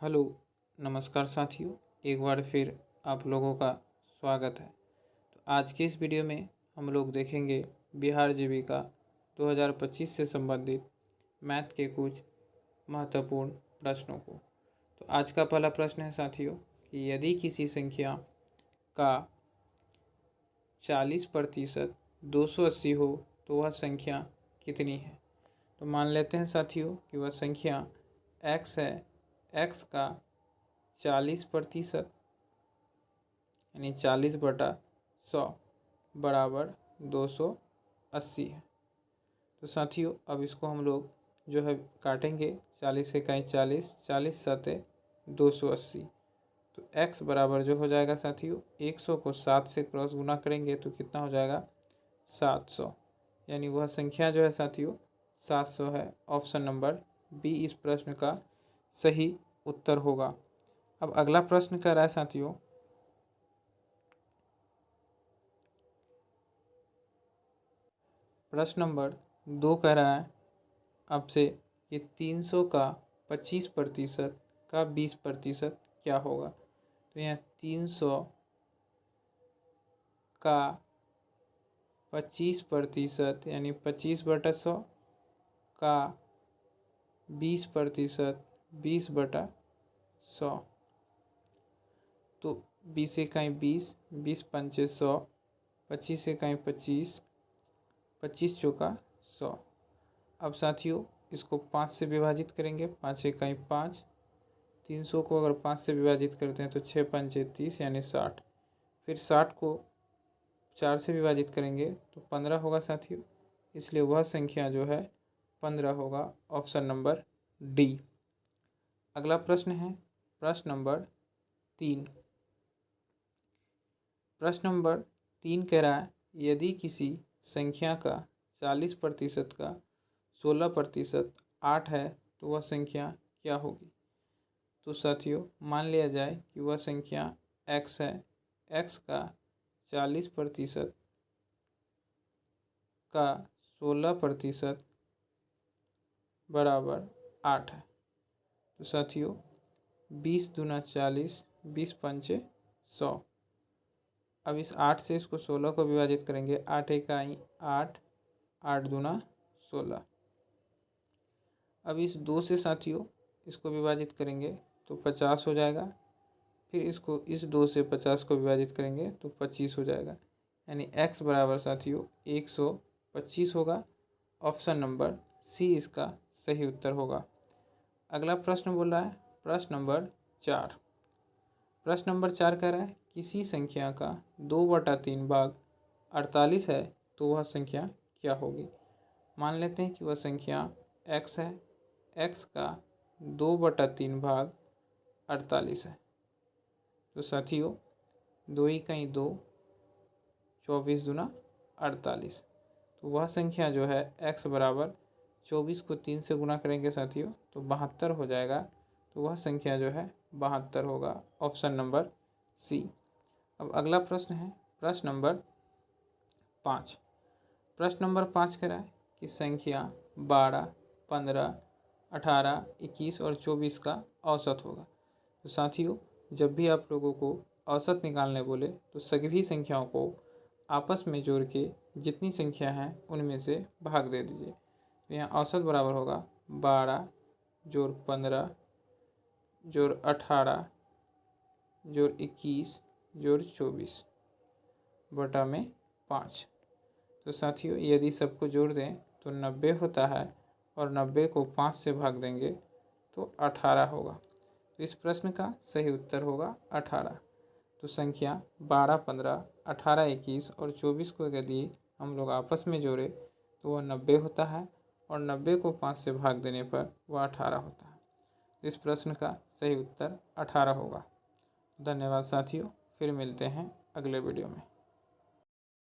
Hello, नमस्कार साथियों। एक बार फिर आप लोगों का स्वागत है। तो आज की इस वीडियो में हम लोग देखेंगे बिहार जीविका 2025 से संबंधित मैथ के कुछ महत्वपूर्ण प्रश्नों को। तो आज का पहला प्रश्न है साथियों कि यदि किसी संख्या का 40% 280 हो तो वह संख्या कितनी है। तो मान लेते हैं साथियों कि वह संख्या x है। x का 40% यानी 40/100 बराबर 280 है। तो साथियों अब इसको हम लोग जो है काटेंगे। 40 इकाई 40, 40 सते 280। तो x बराबर जो हो जाएगा साथियों 100 को 7 से क्रॉस गुना करेंगे तो कितना हो जाएगा 700। यानी वह संख्या जो है साथियों 700 है। ऑप्शन नंबर बी इस प्रश्न का सही उत्तर होगा। अब अगला प्रश्न कह रहा है साथियों प्रश्न नंबर 2 कह रहा है आपसे कि 300 का 25% का 20% क्या होगा। तो यहाँ 300 का 25% यानी 25/100 का 20% 20/100। तो 20 इकाई 20, 20 पंचे 100, 25 इकाई 25, 25 चौका 100। अब साथियों इसको 5 से विभाजित करेंगे। 5 इकाई 5, 300 को अगर 5 से विभाजित करते हैं तो 6 पंचे 30 यानी 60। फिर 60 को 4 से विभाजित करेंगे तो 15 होगा साथियों। इसलिए वह संख्या जो है 15 होगा। Option number D. अगला प्रश्न है प्रश्न नंबर 3। प्रश्न नंबर 3 कह रहा है यदि किसी संख्या का 40% का 16% 8 है तो वह संख्या क्या होगी। तो साथियों मान लिया जाए कि वह संख्या x है। x का 40% का 16% बराबर 8 है। तो साथियों 20 दूना 40, 20 पंचे 100। अब इस 8 से इसको 16 को विभाजित करेंगे। 8 इकाई 8, 8 दूना 16। अब इस 2 से साथियों इसको विभाजित करेंगे तो 50 हो जाएगा। फिर इसको इस 2 से 50 को विभाजित करेंगे तो 25 हो जाएगा। यानी x बराबर साथियों 125 होगा। ऑप्शन नंबर सी इसका सही उत्तर होगा। अगला प्रश्न बोल रहा है प्रश्न नंबर 4। प्रश्न नंबर 4 कह रहा है किसी संख्या का 2/3 भाग 48 है तो वह संख्या क्या होगी। मान लेते हैं कि वह संख्या x है। x का 2/3 भाग 48 है। तो साथियों 2 इकाई 2, 24 दूना 48। तो वह संख्या जो है x बराबर 24 को 3 से गुना करेंगे साथियों तो 72 हो जाएगा। तो वह संख्या जो है 72 होगा। Option number C. अब अगला प्रश्न है प्रश्न नंबर 5। प्रश्न नंबर 5 कह रहा है कि संख्या 12, 15, 18, 21 और 24 का औसत होगा। तो साथियों जब भी आप लोगों को औसत निकालने बोले तो सभी संख्याओं को आपस में जोड़ के जितनी संख्या है उनमें से भाग दे दीजिए। तो यहाँ औसत बराबर होगा 12 जोड़ 15 जोड़ 18 जोड़ 21 जोड़ 24 बटा में 5। तो साथियों यदि सबको जोड़ दें तो 90 होता है और 90 को 5 से भाग देंगे तो 18 होगा। तो इस प्रश्न का सही उत्तर होगा 18। तो संख्या 12, 15, 18, 21 और 24 को यदि हम लोग आपस में जोड़े तो वह 90 होता है और 90 को 5 से भाग देने पर वह 18 होता है। तो इस प्रश्न का सही उत्तर 18 होगा। धन्यवाद साथियों, फिर मिलते हैं अगले वीडियो में।